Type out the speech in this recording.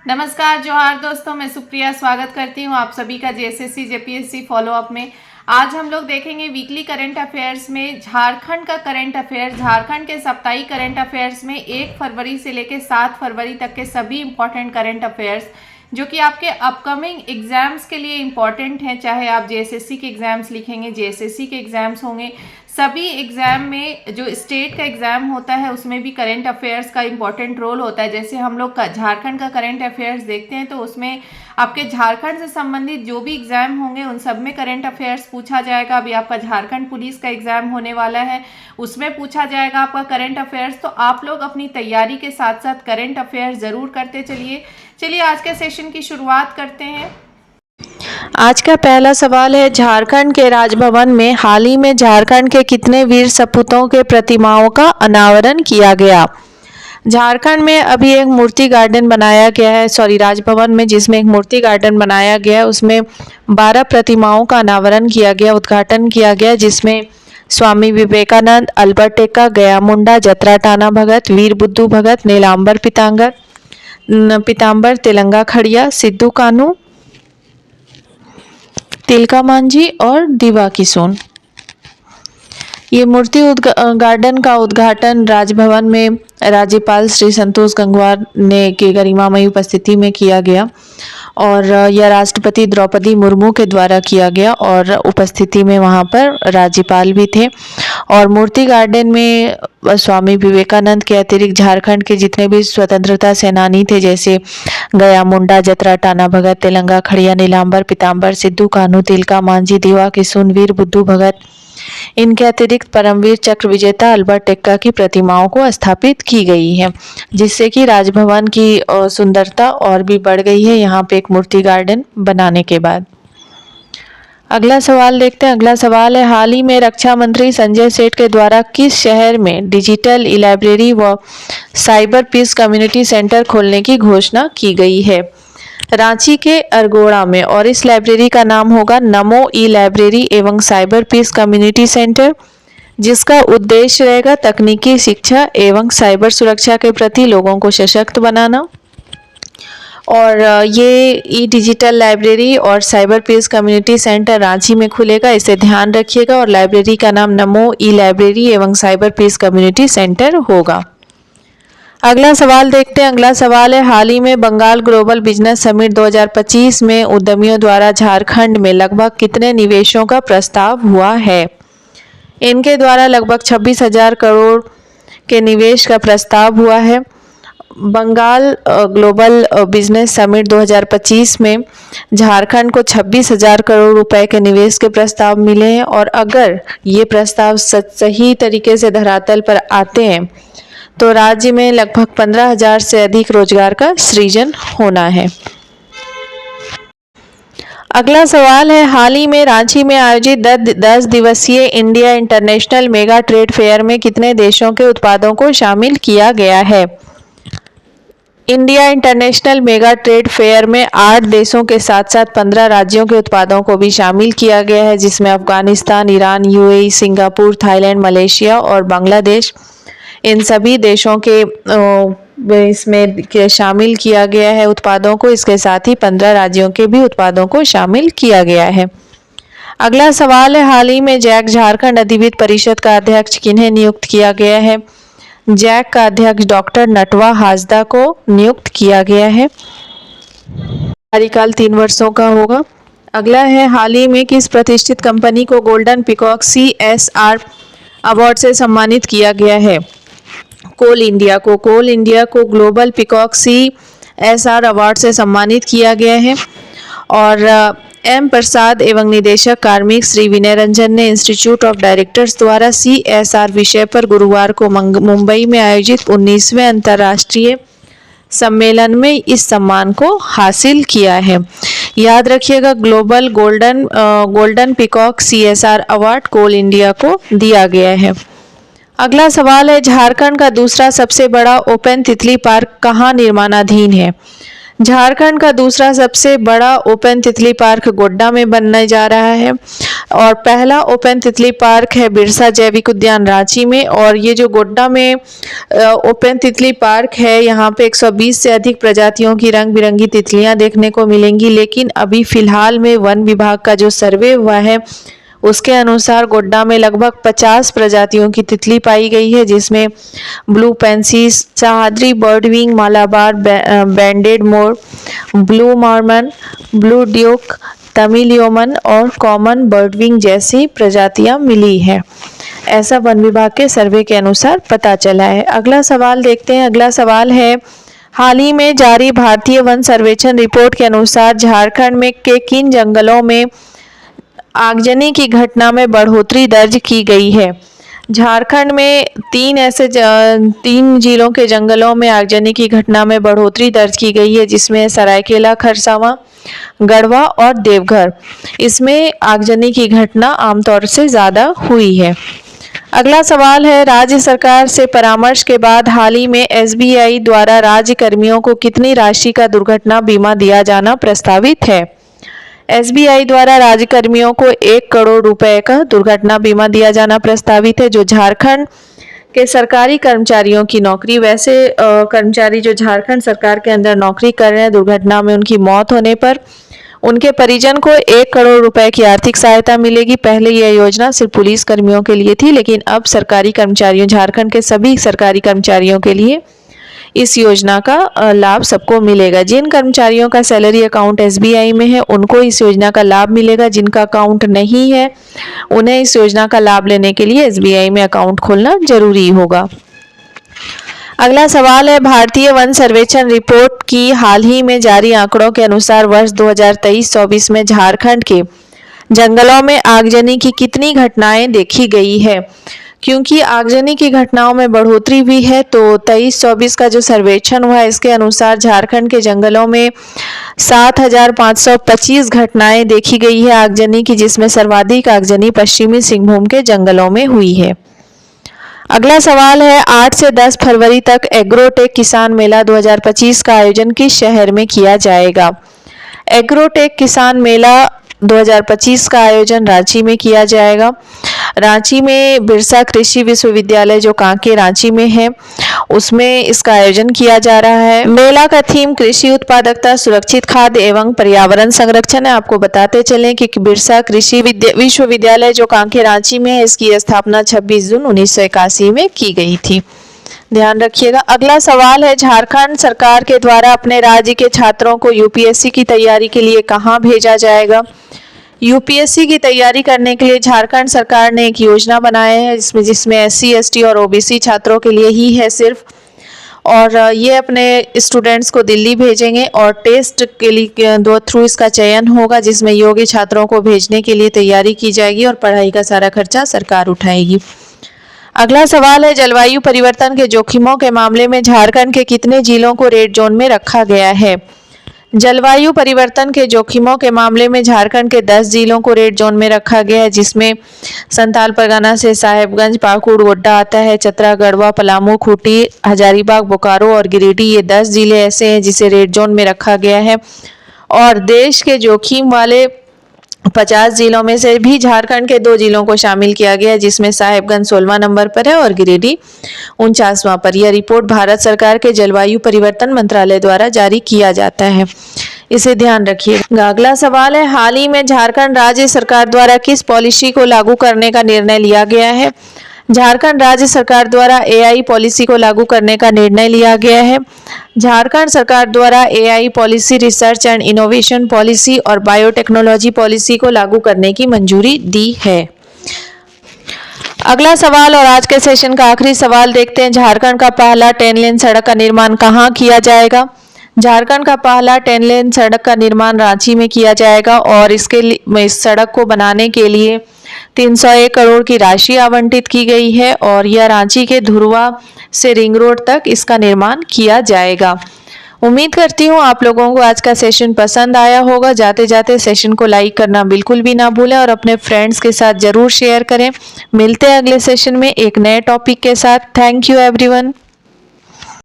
नमस्कार जोहार दोस्तों, मैं सुप्रिया स्वागत करती हूँ आप सभी का जेएसएससी जेपीएससी फॉलोअप में। आज हम लोग देखेंगे वीकली करंट अफेयर्स में झारखंड का करंट अफेयर। झारखंड के साप्ताहिक करंट अफेयर्स में 1 फरवरी से लेकर 7 फरवरी तक के सभी इंपॉर्टेंट करंट अफेयर्स जो कि आपके अपकमिंग एग्जाम्स के लिए इम्पॉर्टेंट हैं। चाहे आप जेएसएससी के एग्जाम्स लिखेंगे, जेएसएससी के एग्जाम्स होंगे, सभी एग्जाम में जो स्टेट का एग्जाम होता है उसमें भी करंट अफेयर्स का इम्पॉर्टेंट रोल होता है। जैसे हम लोग का झारखंड का करंट अफेयर्स देखते हैं तो उसमें आपके झारखंड से संबंधित जो भी एग्जाम होंगे उन सब में करंट अफेयर्स पूछा जाएगा। अभी आपका झारखंड पुलिस का एग्जाम होने वाला है, उसमें पूछा जाएगा आपका करंट अफेयर्स। तो आप लोग अपनी तैयारी के साथ साथ करंट अफेयर्स जरूर करते चलिए आज के सेशन की शुरुआत करते हैं। आज का पहला सवाल है, झारखंड के राजभवन में हाल ही में झारखंड के कितने वीर सपूतों के प्रतिमाओं का अनावरण किया गया। झारखंड में अभी एक मूर्ति गार्डन बनाया गया है, राजभवन में, जिसमें एक मूर्ति गार्डन बनाया गया है। उसमें 12 प्रतिमाओं का अनावरण किया गया, उद्घाटन किया गया, जिसमें स्वामी विवेकानंद, अल्बर्ट एक्का, गया मुंडा, जतरा टाना भगत, वीर बुद्धू भगत, नीलांबर पीताम्बर, तिलंगा खड़िया, सिद्धू कान्हू, तिलका मांझी और दिवा किशोर। ये मूर्ति गार्डन का उद्घाटन राजभवन में राज्यपाल श्री संतोष गंगवार ने की गरिमामयी उपस्थिति में किया गया और यह राष्ट्रपति द्रौपदी मुर्मू के द्वारा किया गया और उपस्थिति में वहाँ पर राज्यपाल भी थे। और मूर्ति गार्डन में स्वामी विवेकानंद के अतिरिक्त झारखंड के जितने भी स्वतंत्रता सेनानी थे, जैसे गया मुंडा, जतरा टाना भगत, तिलंगा खड़िया, नीलांबर पीताम्बर, सिद्धू कान्हू, तिलका मांझी, दिवा किशोर, वीर बुद्धू भगत, इनके अतिरिक्त परमवीर चक्र विजेता अल्बर्ट एक्का की प्रतिमाओं को स्थापित की गई है, जिससे कि राजभवन की सुंदरता और भी बढ़ गई है यहाँ पे एक मूर्ति गार्डन बनाने के बाद। अगला सवाल देखते हैं। अगला सवाल है, हाल ही में रक्षा मंत्री संजय सेठ के द्वारा किस शहर में डिजिटल ई लाइब्रेरी व साइबर पीस कम्युनिटी सेंटर खोलने की घोषणा की गई है। रांची के अरगोड़ा में, और इस लाइब्रेरी का नाम होगा नमो ई लाइब्रेरी एवं साइबर पीस कम्युनिटी सेंटर, जिसका उद्देश्य रहेगा तकनीकी शिक्षा एवं साइबर सुरक्षा के प्रति लोगों को सशक्त बनाना। और ये ई डिजिटल लाइब्रेरी और cyber peace community centre Ranchi में खुलेगा, इसे ध्यान रखिएगा। और लाइब्रेरी का नाम नमो ई लाइब्रेरी एवं साइबर पीस कम्युनिटी सेंटर होगा। अगला सवाल देखते हैं। अगला सवाल है, हाल ही में बंगाल ग्लोबल बिजनेस समिट 2025 में उद्यमियों द्वारा झारखंड में लगभग कितने निवेशों का प्रस्ताव हुआ है। इनके द्वारा लगभग 26,000 करोड़ के निवेश का प्रस्ताव हुआ है। बंगाल ग्लोबल बिजनेस समिट 2025 में झारखंड को 26,000 करोड़ रुपए के निवेश के प्रस्ताव मिले हैं। और अगर ये प्रस्ताव सही तरीके से धरातल पर आते हैं तो राज्य में लगभग 15,000 से अधिक रोजगार का सृजन होना है। अगला सवाल है, हाल ही में रांची में आयोजित 10 दिवसीय India international mega trade fair में कितने देशों के उत्पादों को शामिल किया गया है। India international mega trade fair में 8 देशों के साथ साथ 15 राज्यों के उत्पादों को भी शामिल किया गया है, जिसमें Afghanistan, Iran, UAE, Singapore, Thailand, Malaysia और बांग्लादेश, इन सभी देशों के इसमें शामिल किया गया है उत्पादों को। इसके साथ ही 15 राज्यों के भी उत्पादों को शामिल किया गया है। अगला सवाल है, हाल ही में जैक झारखंड अधिविद्य परिषद का अध्यक्ष किन्हें नियुक्त किया गया है। जैक का अध्यक्ष डॉक्टर नटवा हासदा को नियुक्त किया गया है। कार्यकाल 3 वर्षों का होगा। अगला है, हाल ही में किस प्रतिष्ठित कंपनी को गोल्डन पीकॉक CSR अवार्ड से सम्मानित किया गया है। कोल इंडिया को ग्लोबल पीकॉक CSR अवार्ड से सम्मानित किया गया है। और एम प्रसाद एवं निदेशक कार्मिक श्री विनय रंजन ने इंस्टीट्यूट ऑफ डायरेक्टर्स द्वारा CSR विषय पर गुरुवार को मुंबई में आयोजित 19वें अंतर्राष्ट्रीय सम्मेलन में इस सम्मान को हासिल किया है। याद रखिएगा, global golden peacock CSR award coal India को दिया गया है। अगला सवाल है, झारखंड का दूसरा सबसे बड़ा ओपन तितली पार्क कहाँ निर्माणाधीन है। झारखंड का दूसरा सबसे बड़ा ओपन तितली पार्क गोड्डा में बनने जा रहा है। और पहला ओपन तितली पार्क है बिरसा जैविक उद्यान रांची में। और ये जो गोड्डा में ओपन तितली पार्क है, यहाँ पे 120 से अधिक प्रजातियों की रंग बिरंगी तितलियां देखने को मिलेंगी। लेकिन अभी फिलहाल में वन विभाग का जो सर्वे हुआ है उसके अनुसार गोड्डा में लगभग 50 प्रजातियों की तितली पाई गई है, जिसमें ब्लू पेंसिस, चाहद्री बर्डविंग, मालाबार बैंडेड मोर, blue Mormon, blue duke, Tamil yeoman और कॉमन बर्डविंग जैसी प्रजातियां मिली है। ऐसा वन विभाग के सर्वे के अनुसार पता चला है। अगला सवाल देखते हैं। अगला सवाल है, हाल ही में जारी भारतीय वन सर्वेक्षण रिपोर्ट के अनुसार झारखंड में के किन जंगलों में आगजनी की घटना में बढ़ोतरी दर्ज की गई है। झारखंड में तीन जिलों के जंगलों में आगजनी की घटना में बढ़ोतरी दर्ज की गई है, जिसमें सरायकेला खरसावां, गढ़वा और देवघर। इसमें आगजनी की घटना आमतौर से ज़्यादा हुई है। अगला सवाल है, राज्य सरकार से परामर्श के बाद हाल ही में SBI द्वारा राज्य कर्मियों को कितनी राशि का दुर्घटना बीमा दिया जाना प्रस्तावित है। SBI द्वारा राज्य कर्मियों को 1 करोड़ रुपए का दुर्घटना बीमा दिया जाना प्रस्तावित है, जो झारखंड के सरकारी कर्मचारियों की नौकरी, वैसे कर्मचारी जो झारखंड सरकार के अंदर नौकरी कर रहे हैं, दुर्घटना में उनकी मौत होने पर उनके परिजन को 1 करोड़ रुपए की आर्थिक सहायता मिलेगी। पहले यह योजना सिर्फ पुलिस कर्मियों के लिए थी, लेकिन अब सरकारी कर्मचारियों, झारखंड के सभी सरकारी कर्मचारियों के लिए इस योजना का लाभ सबको मिलेगा। जिन कर्मचारियों का सैलरी अकाउंट SBI में है उनको इस योजना का लाभ मिलेगा। जिनका अकाउंट नहीं है उन्हें इस योजना का लाभ लेने के लिए SBI में अकाउंट खोलना जरूरी होगा। अगला सवाल है, भारतीय वन सर्वेक्षण रिपोर्ट की हाल ही में जारी आंकड़ों के अनुसार वर्ष 2023-24 में झारखंड के जंगलों में आगजनी की कितनी घटनाएं देखी गई है। क्योंकि आगजनी की घटनाओं में बढ़ोतरी हुई है, तो 23-24 का जो सर्वेक्षण हुआ है इसके अनुसार झारखंड के जंगलों में 7,525 घटनाएं देखी गई है आगजनी की, जिसमें सर्वाधिक आगजनी पश्चिमी सिंहभूम के जंगलों में हुई है। अगला सवाल है, 8 से 10 फरवरी तक एग्रोटेक किसान मेला 2025 का आयोजन किस शहर में किया जाएगा। एग्रोटेक किसान मेला 2025 का आयोजन रांची में किया जाएगा। रांची में बिरसा कृषि विश्वविद्यालय जो कांके रांची में है उसमें इसका आयोजन किया जा रहा है। मेला का थीम कृषि उत्पादकता, सुरक्षित खाद्य एवं पर्यावरण संरक्षण है। आपको बताते चलें कि बिरसा कृषि विश्वविद्यालय जो कांके रांची में है, इसकी स्थापना 26 जून 1981 में की गई थी। ध्यान रखिएगा। अगला सवाल है, झारखंड सरकार के द्वारा अपने राज्य के छात्रों को UPSC की तैयारी के लिए कहाँ भेजा जाएगा। UPSC की तैयारी करने के लिए झारखंड सरकार ने एक योजना बनाया है, जिसमें SC, ST और OBC छात्रों के लिए ही है सिर्फ। और ये अपने स्टूडेंट्स को दिल्ली भेजेंगे और टेस्ट के लिए थ्रू इसका चयन होगा, जिसमें योग्य छात्रों को भेजने के लिए तैयारी की जाएगी और पढ़ाई का सारा खर्चा सरकार उठाएगी। अगला सवाल है, जलवायु परिवर्तन के जोखिमों के मामले में झारखंड के कितने जिलों को रेड जोन में रखा गया है। जलवायु परिवर्तन के जोखिमों के मामले में झारखंड के 10 जिलों को रेड जोन में रखा गया है, जिसमें संथाल परगना से साहेबगंज, पाकुड़, गोड्डा आता है, चतरा, गढ़वा, पलामू, खूंटी, हजारीबाग, बोकारो और गिरिडीह, ये 10 जिले ऐसे हैं जिसे रेड जोन में रखा गया है। और देश के जोखिम वाले 50 जिलों में से भी झारखंड के 2 जिलों को शामिल किया गया है, जिसमें साहेबगंज 16वां नंबर पर है और गिरिडीह 49वां पर। यह रिपोर्ट भारत सरकार के जलवायु परिवर्तन मंत्रालय द्वारा जारी किया जाता है, इसे ध्यान रखिएगा। अगला सवाल है, हाल ही में झारखंड राज्य सरकार द्वारा किस पॉलिसी को लागू करने का निर्णय लिया गया है। झारखंड राज्य सरकार द्वारा AI पॉलिसी को लागू करने का निर्णय लिया गया है। झारखंड सरकार द्वारा AI policy, research and innovation policy और बायोटेक्नोलॉजी पॉलिसी को लागू करने की मंजूरी दी है। अगला सवाल और आज के सेशन का आखिरी सवाल देखते हैं, झारखंड का पहला 10 लेन सड़क का निर्माण कहाँ किया जाएगा। झारखंड का पहला 10 लेन सड़क का निर्माण रांची में किया जाएगा और इस सड़क को बनाने के लिए 301 करोड़ की राशि आवंटित की गई है और यह रांची के धुरवा से रिंग रोड तक इसका निर्माण किया जाएगा। उम्मीद करती हूँ आप लोगों को आज का सेशन पसंद आया होगा। जाते जाते सेशन को लाइक करना बिल्कुल भी ना भूलें और अपने फ्रेंड्स के साथ जरूर शेयर करें। मिलते हैं अगले सेशन में एक नए टॉपिक के साथ। Thank you everyone.